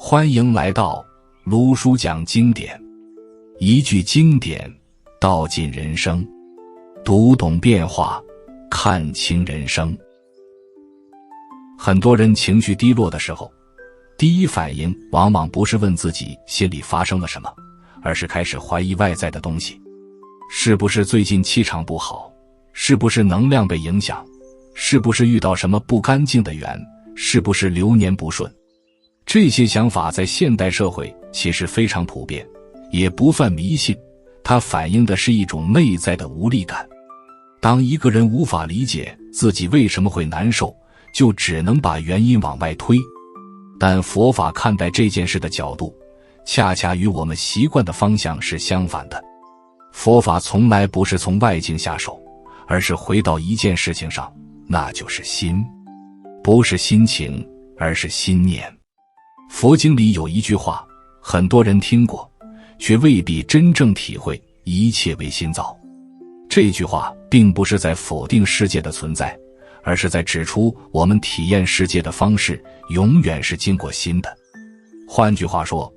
欢迎来到卢叔讲经典，一句经典道尽人生，读懂变化，看清人生。很多人情绪低落的时候，第一反应往往不是问自己心里发生了什么，而是开始怀疑外在的东西。是不是最近气场不好？是不是能量被影响？是不是遇到什么不干净的缘？是不是流年不顺？这些想法在现代社会其实非常普遍，也不算迷信，它反映的是一种内在的无力感。当一个人无法理解自己为什么会难受，就只能把原因往外推。但佛法看待这件事的角度，恰恰与我们习惯的方向是相反的。佛法从来不是从外境下手，而是回到一件事情上，那就是心。不是心情，而是心念。佛经里有一句话，很多人听过，却未必真正体会，一切为心造。这句话并不是在否定世界的存在，而是在指出我们体验世界的方式永远是经过心的。换句话说，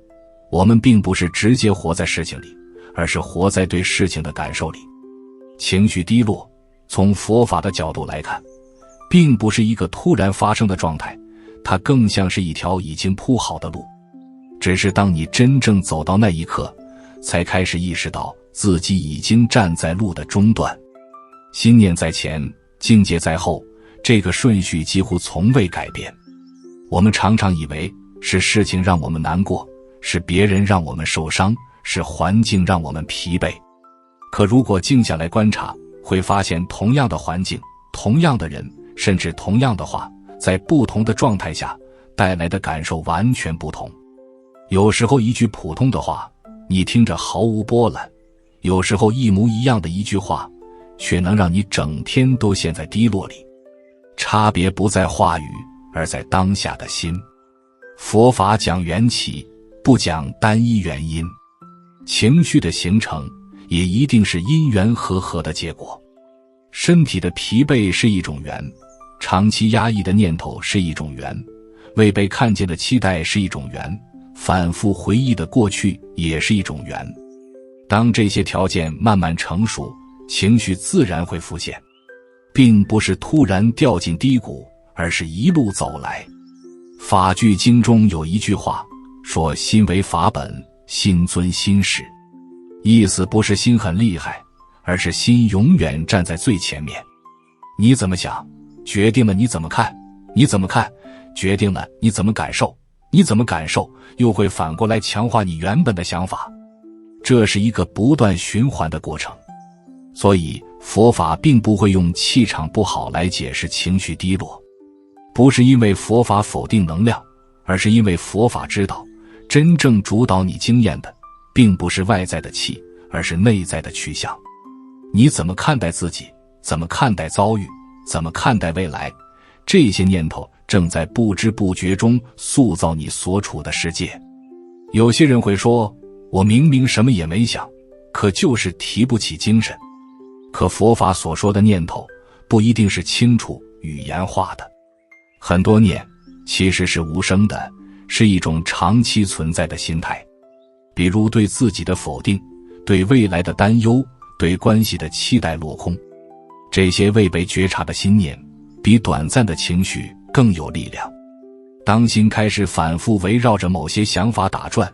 我们并不是直接活在事情里，而是活在对事情的感受里。情绪低落，从佛法的角度来看，并不是一个突然发生的状态，它更像是一条已经铺好的路。只是当你真正走到那一刻，才开始意识到自己已经站在路的中段。心念在前，境界在后，这个顺序几乎从未改变。我们常常以为是事情让我们难过，是别人让我们受伤，是环境让我们疲惫。可如果静下来观察，会发现同样的环境，同样的人，甚至同样的话，在不同的状态下带来的感受完全不同。有时候一句普通的话，你听着毫无波澜；有时候一模一样的一句话，却能让你整天都陷在低落里。差别不在话语，而在当下的心。佛法讲缘起，不讲单一原因。情绪的形成也一定是因缘和合的结果。身体的疲惫是一种缘，长期压抑的念头是一种缘，未被看见的期待是一种缘，反复回忆的过去也是一种缘。当这些条件慢慢成熟，情绪自然会浮现，并不是突然掉进低谷，而是一路走来。法句经中有一句话说，心为法本，心尊心始。意思不是心很厉害，而是心永远站在最前面。你怎么想，决定了你怎么看，你怎么看，决定了你怎么感受，你怎么感受，又会反过来强化你原本的想法。这是一个不断循环的过程。所以佛法并不会用气场不好来解释情绪低落，不是因为佛法否定能量，而是因为佛法知道，真正主导你经验的并不是外在的气，而是内在的趋向。你怎么看待自己，怎么看待遭遇，怎么看待未来，这些念头正在不知不觉中塑造你所处的世界。有些人会说，我明明什么也没想，可就是提不起精神。可佛法所说的念头不一定是清楚语言化的，很多念其实是无声的，是一种长期存在的心态。比如对自己的否定，对未来的担忧，对关系的期待落空。这些未被觉察的心念比短暂的情绪更有力量。当心开始反复围绕着某些想法打转，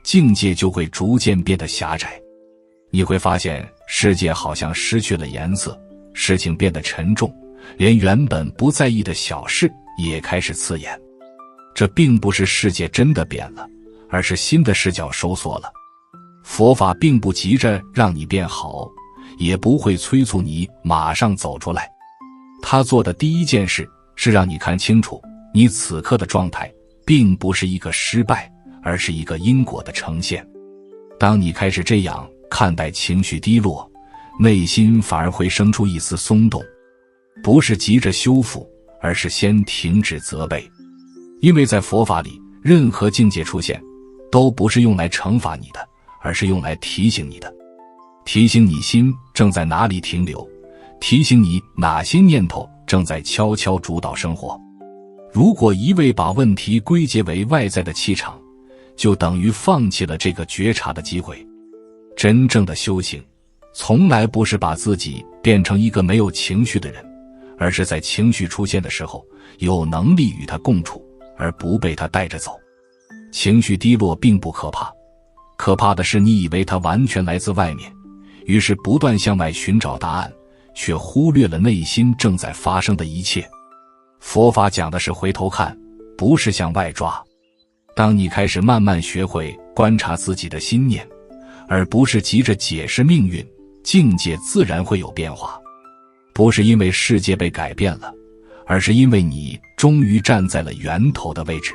境界就会逐渐变得狭窄。你会发现世界好像失去了颜色，事情变得沉重，连原本不在意的小事也开始刺眼。这并不是世界真的变了，而是新的视角收缩了。佛法并不急着让你变好，也不会催促你马上走出来。他做的第一件事是让你看清楚，你此刻的状态并不是一个失败，而是一个因果的呈现。当你开始这样看待情绪低落，内心反而会生出一丝松动，不是急着修复，而是先停止责备。因为在佛法里，任何境界出现都不是用来惩罚你的，而是用来提醒你的。提醒你心正在哪里停留，提醒你哪些念头正在悄悄主导生活。如果一味把问题归结为外在的气场，就等于放弃了这个觉察的机会。真正的修行，从来不是把自己变成一个没有情绪的人，而是在情绪出现的时候，有能力与它共处，而不被它带着走。情绪低落并不可怕，可怕的是你以为它完全来自外面，于是不断向外寻找答案，却忽略了内心正在发生的一切。佛法讲的是回头看，不是向外抓。当你开始慢慢学会观察自己的心念，而不是急着解释命运，境界自然会有变化。不是因为世界被改变了，而是因为你终于站在了源头的位置。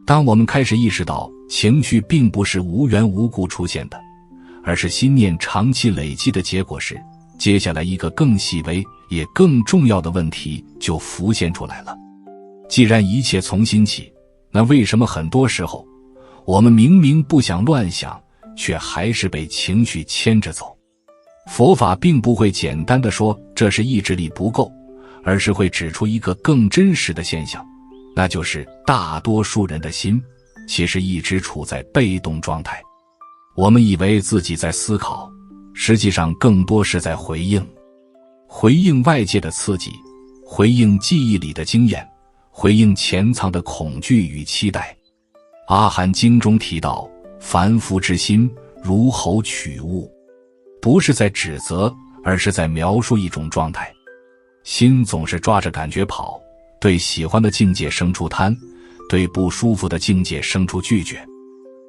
当我们开始意识到情绪并不是无缘无故出现的，而是心念长期累积的结果时，接下来一个更细微也更重要的问题就浮现出来了。既然一切从心起，那为什么很多时候我们明明不想乱想，却还是被情绪牵着走？佛法并不会简单地说这是意志力不够，而是会指出一个更真实的现象，那就是大多数人的心其实一直处在被动状态。我们以为自己在思考，实际上更多是在回应外界的刺激，回应记忆里的经验，回应潜藏的恐惧与期待。阿含经中提到，凡夫之心如猴取物，不是在指责，而是在描述一种状态。心总是抓着感觉跑，对喜欢的境界生出贪，对不舒服的境界生出拒绝。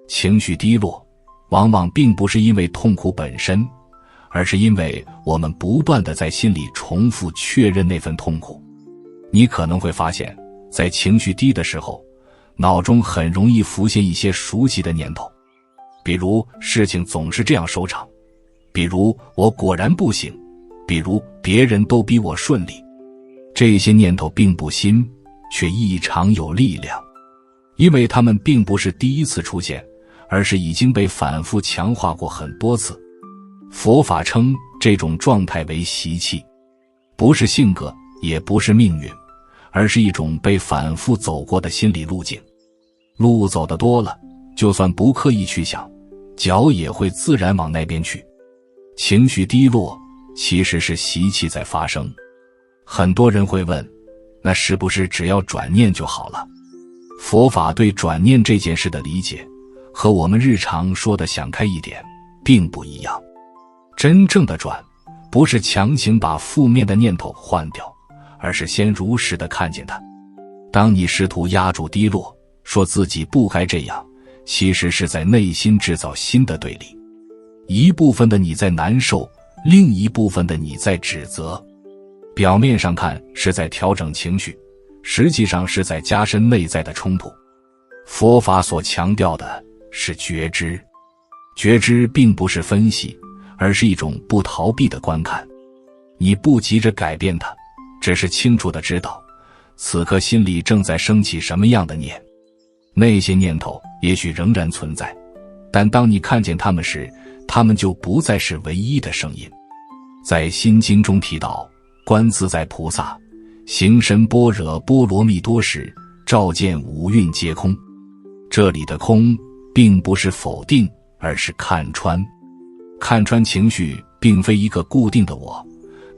情绪低落往往并不是因为痛苦本身，而是因为我们不断地在心里重复确认那份痛苦。你可能会发现，在情绪低的时候，脑中很容易浮现一些熟悉的念头，比如事情总是这样收场，比如我果然不行，比如别人都比我顺利。这些念头并不新，却异常有力量，因为它们并不是第一次出现，而是已经被反复强化过很多次。佛法称这种状态为习气，不是性格，也不是命运，而是一种被反复走过的心理路径。路走得多了，就算不刻意去想，脚也会自然往那边去。情绪低落其实是习气在发生。很多人会问，那是不是只要转念就好了？佛法对转念这件事的理解，和我们日常说的想开一点并不一样。真正的转，不是强行把负面的念头换掉，而是先如实的看见它。当你试图压住低落，说自己不该这样，其实是在内心制造新的对立。一部分的你在难受，另一部分的你在指责。表面上看是在调整情绪，实际上是在加深内在的冲突。佛法所强调的是觉知，觉知并不是分析，而是一种不逃避的观看。你不急着改变它，只是清楚地知道，此刻心里正在升起什么样的念。那些念头也许仍然存在，但当你看见它们时，它们就不再是唯一的声音。在心经中提到，观自在菩萨行深般若波罗蜜多时，照见五蕴皆空。这里的空并不是否定，而是看穿。看穿情绪并非一个固定的我，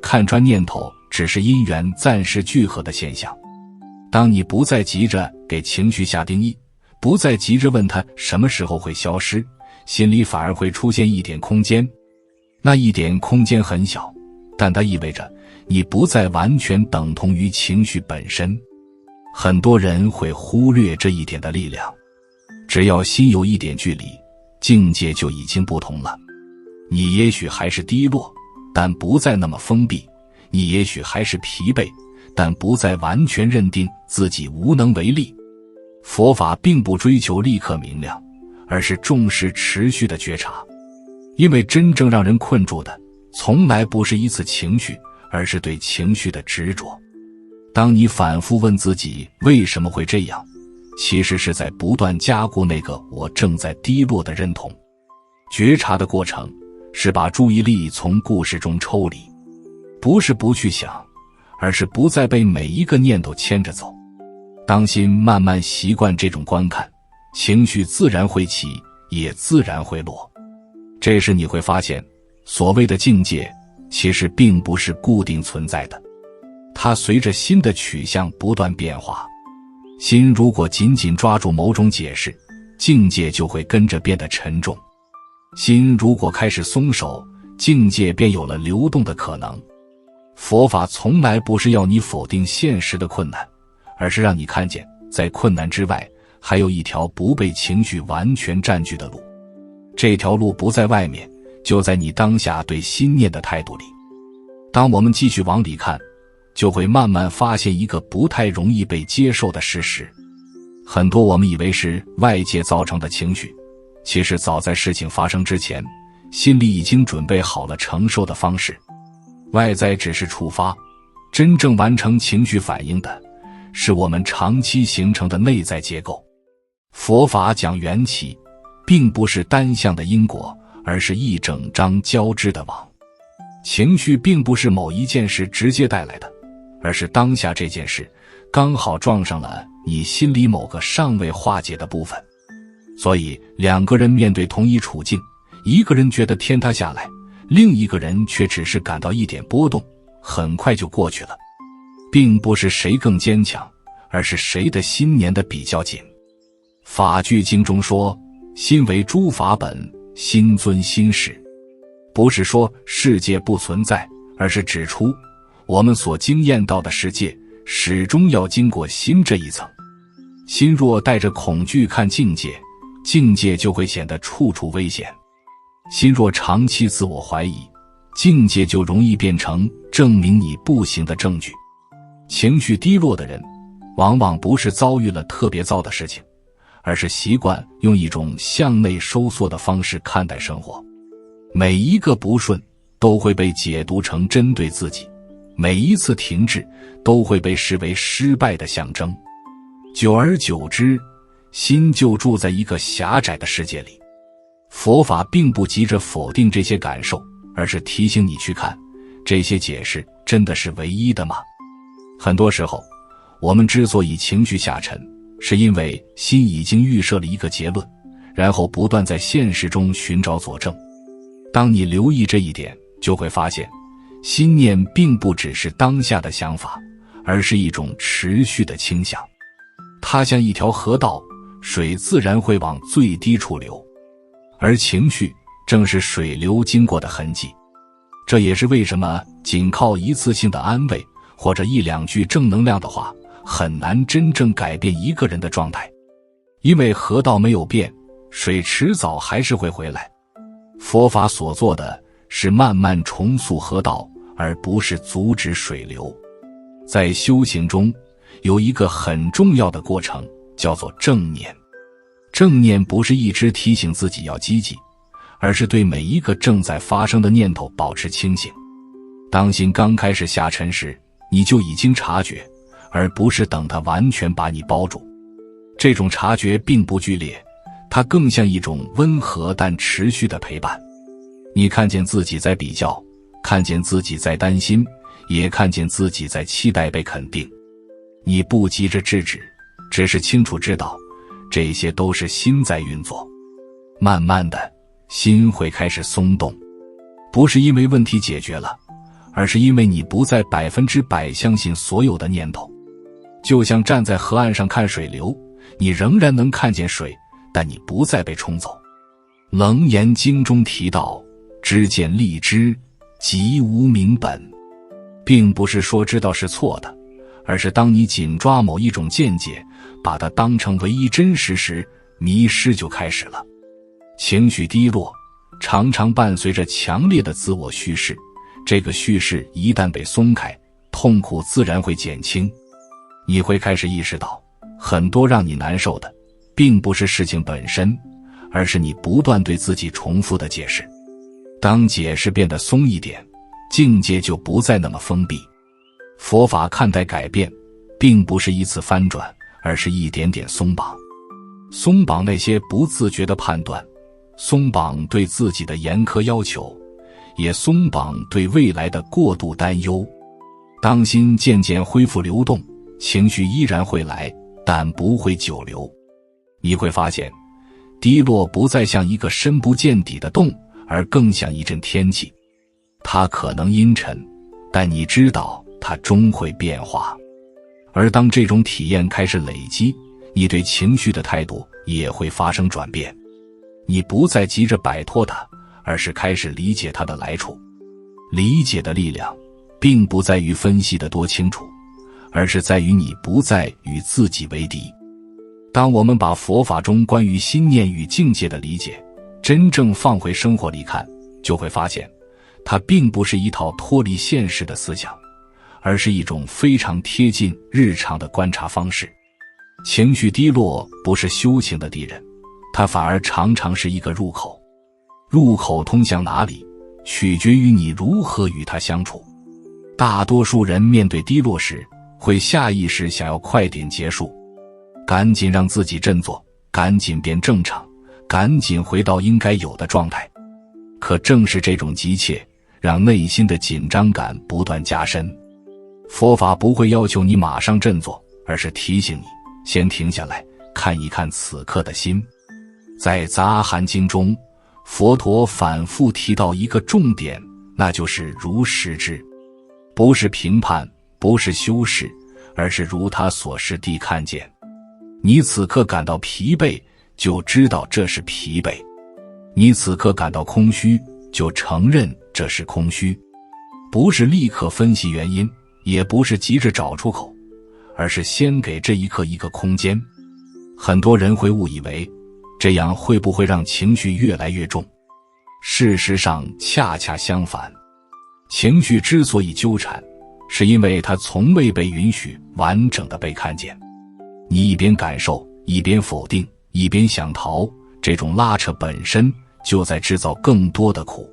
看穿念头只是因缘暂时聚合的现象。当你不再急着给情绪下定义，不再急着问它什么时候会消失，心里反而会出现一点空间。那一点空间很小，但它意味着你不再完全等同于情绪本身。很多人会忽略这一点的力量。只要心有一点距离，境界就已经不同了。你也许还是低落，但不再那么封闭；你也许还是疲惫，但不再完全认定自己无能为力。佛法并不追求立刻明亮，而是重视持续的觉察。因为真正让人困住的，从来不是一次情绪，而是对情绪的执着。当你反复问自己为什么会这样，其实是在不断加固那个我正在低落的认同。觉察的过程是把注意力从故事中抽离，不是不去想，而是不再被每一个念头牵着走。当心慢慢习惯这种观看，情绪自然会起，也自然会落。这时你会发现，所谓的境界其实并不是固定存在的，它随着心的取向不断变化。心如果紧紧抓住某种解释，境界就会跟着变得沉重；心如果开始松手，境界便有了流动的可能。佛法从来不是要你否定现实的困难，而是让你看见，在困难之外，还有一条不被情绪完全占据的路。这条路不在外面，就在你当下对心念的态度里。当我们继续往里看，就会慢慢发现一个不太容易被接受的事实。很多我们以为是外界造成的情绪，其实早在事情发生之前，心里已经准备好了承受的方式。外在只是触发，真正完成情绪反应的是我们长期形成的内在结构。佛法讲缘起，并不是单向的因果，而是一整张交织的网。情绪并不是某一件事直接带来的，而是当下这件事刚好撞上了你心里某个尚未化解的部分。所以两个人面对同一处境，一个人觉得天塌下来，另一个人却只是感到一点波动，很快就过去了。并不是谁更坚强，而是谁的心粘得比较紧。法句经中说，心为诸法本，心遵心始。不是说世界不存在，而是指出我们所经验到的世界始终要经过心这一层。心若带着恐惧看境界，境界就会显得处处危险；心若长期自我怀疑，境界就容易变成证明你不行的证据。情绪低落的人，往往不是遭遇了特别糟的事情，而是习惯用一种向内收缩的方式看待生活。每一个不顺都会被解读成针对自己，每一次停滞都会被视为失败的象征。久而久之，心就住在一个狭窄的世界里。佛法并不急着否定这些感受，而是提醒你去看，这些解释真的是唯一的吗？很多时候，我们之所以情绪下沉，是因为心已经预设了一个结论，然后不断在现实中寻找佐证。当你留意这一点，就会发现，心念并不只是当下的想法，而是一种持续的倾向。它像一条河道，水自然会往最低处流，而情绪正是水流经过的痕迹。这也是为什么仅靠一次性的安慰或者一两句正能量的话，很难真正改变一个人的状态。因为河道没有变，水迟早还是会回来。佛法所做的是慢慢重塑河道，而不是阻止水流。在修行中，有一个很重要的过程，叫做正念。正念不是一直提醒自己要积极，而是对每一个正在发生的念头保持清醒。当心刚开始下沉时，你就已经察觉，而不是等它完全把你包住。这种察觉并不剧烈，它更像一种温和但持续的陪伴。你看见自己在比较，看见自己在担心，也看见自己在期待被肯定。你不急着制止，只是清楚知道，这些都是心在运作。慢慢的，心会开始松动，不是因为问题解决了，而是因为你不再100%相信所有的念头。就像站在河岸上看水流，你仍然能看见水，但你不再被冲走。楞严经中提到，知见立知，即无明本，并不是说知道是错的，而是当你紧抓某一种见解，把它当成唯一真实时，迷失就开始了。情绪低落常常伴随着强烈的自我叙事，这个叙事一旦被松开，痛苦自然会减轻。你会开始意识到，很多让你难受的并不是事情本身，而是你不断对自己重复的解释。当解释变得松一点，境界就不再那么封闭。佛法看待改变，并不是一次翻转，而是一点点松绑。松绑那些不自觉的判断，松绑对自己的严苛要求，也松绑对未来的过度担忧。当心渐渐恢复流动，情绪依然会来，但不会久留。你会发现，低落不再像一个深不见底的洞，而更像一阵天气。它可能阴沉，但你知道它终会变化。而当这种体验开始累积，你对情绪的态度也会发生转变。你不再急着摆脱它，而是开始理解它的来处。理解的力量并不在于分析得多清楚，而是在于你不再与自己为敌。当我们把佛法中关于心念与境界的理解真正放回生活里看，就会发现它并不是一套脱离现实的思想，而是一种非常贴近日常的观察方式。情绪低落不是修行的敌人，它反而常常是一个入口。入口通向哪里，取决于你如何与它相处。大多数人面对低落时，会下意识想要快点结束，赶紧让自己振作，赶紧变正常，赶紧回到应该有的状态。可正是这种急切，让内心的紧张感不断加深。佛法不会要求你马上振作，而是提醒你先停下来，看一看此刻的心。在杂含经中，佛陀反复提到一个重点，那就是如实知。不是评判，不是修饰，而是如他所示地看见。你此刻感到疲惫，就知道这是疲惫；你此刻感到空虚，就承认这是空虚。不是立刻分析原因，也不是急着找出口，而是先给这一刻一个空间。很多人会误以为这样会不会让情绪越来越重？事实上恰恰相反，情绪之所以纠缠，是因为它从未被允许完整的被看见。你一边感受，一边否定，一边想逃，这种拉扯本身就在制造更多的苦。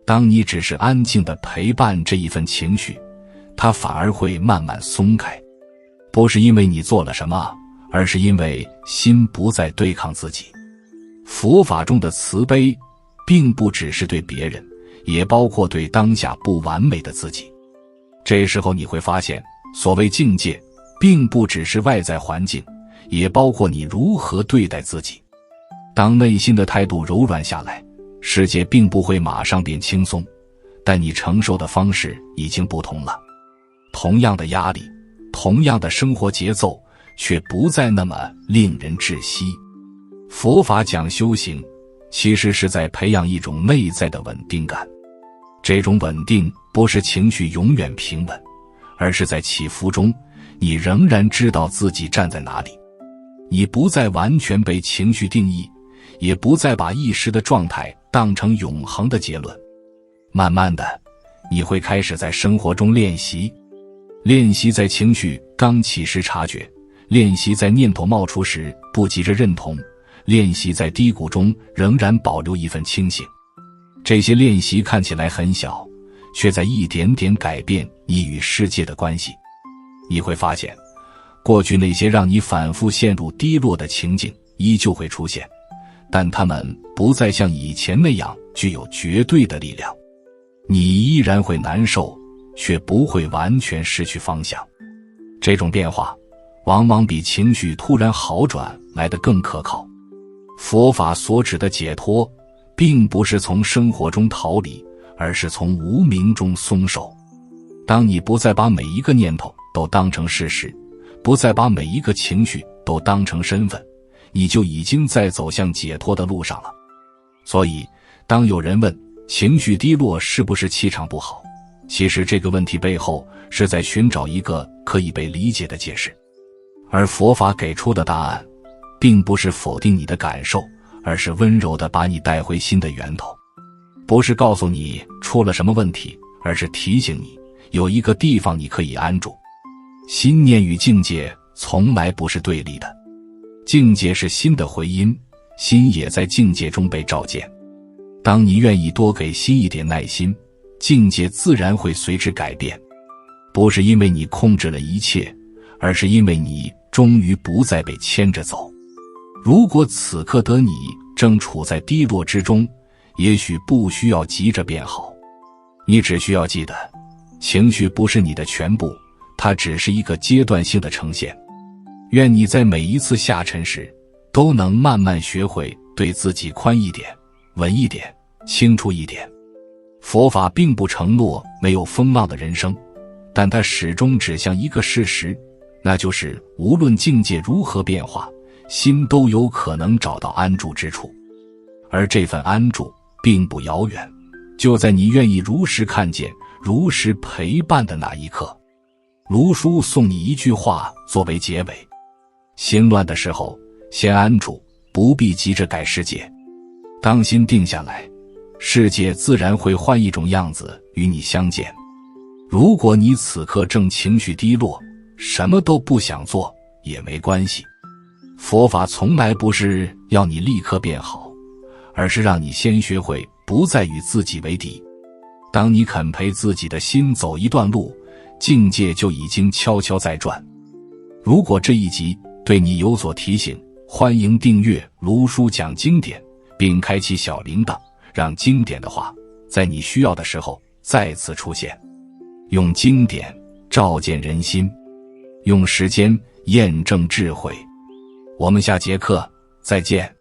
当你只是安静地陪伴这一份情绪，它反而会慢慢松开。不是因为你做了什么，而是因为心不再对抗自己。佛法中的慈悲并不只是对别人，也包括对当下不完美的自己。这时候你会发现，所谓境界并不只是外在环境，也包括你如何对待自己。当内心的态度柔软下来，世界并不会马上变轻松，但你承受的方式已经不同了。同样的压力，同样的生活节奏，却不再那么令人窒息。佛法讲修行，其实是在培养一种内在的稳定感。这种稳定不是情绪永远平稳，而是在起伏中，你仍然知道自己站在哪里。你不再完全被情绪定义，也不再把一时的状态当成永恒的结论。慢慢的，你会开始在生活中练习在情绪刚起时察觉，练习在念头冒出时不急着认同，练习在低谷中仍然保留一份清醒。这些练习看起来很小，却在一点点改变你与世界的关系。你会发现，过去那些让你反复陷入低落的情境依旧会出现，但它们不再像以前那样具有绝对的力量。你依然会难受，却不会完全失去方向。这种变化往往比情绪突然好转来得更可靠。佛法所指的解脱，并不是从生活中逃离，而是从无明中松手。当你不再把每一个念头都当成事实，不再把每一个情绪都当成身份，你就已经在走向解脱的路上了。所以，当有人问情绪低落是不是气场不好，其实这个问题背后是在寻找一个可以被理解的解释。而佛法给出的答案，并不是否定你的感受，而是温柔地把你带回心的源头。不是告诉你出了什么问题，而是提醒你有一个地方你可以安住。心念与境界从来不是对立的，境界是心的回音，心也在境界中被照见。当你愿意多给心一点耐心，境界自然会随之改变。不是因为你控制了一切，而是因为你终于不再被牵着走。如果此刻的你正处在低落之中，也许不需要急着变好，你只需要记得，情绪不是你的全部，它只是一个阶段性的呈现。愿你在每一次下沉时，都能慢慢学会对自己宽一点、稳一点、清楚一点。佛法并不承诺没有风浪的人生，但它始终指向一个事实，那就是无论境界如何变化，心都有可能找到安住之处。而这份安住并不遥远，就在你愿意如实看见、如实陪伴的那一刻。卢叔送你一句话作为结尾：心乱的时候，先安住，不必急着改世界。当心定下来，世界自然会换一种样子与你相见。如果你此刻正情绪低落，什么都不想做也没关系。佛法从来不是要你立刻变好，而是让你先学会不再与自己为敌。当你肯陪自己的心走一段路，境界就已经悄悄在转。如果这一集对你有所提醒，欢迎订阅卢叔讲经典，并开启小铃铛，让经典的话在你需要的时候再次出现。用经典照见人心，用时间验证智慧。我们下节课再见。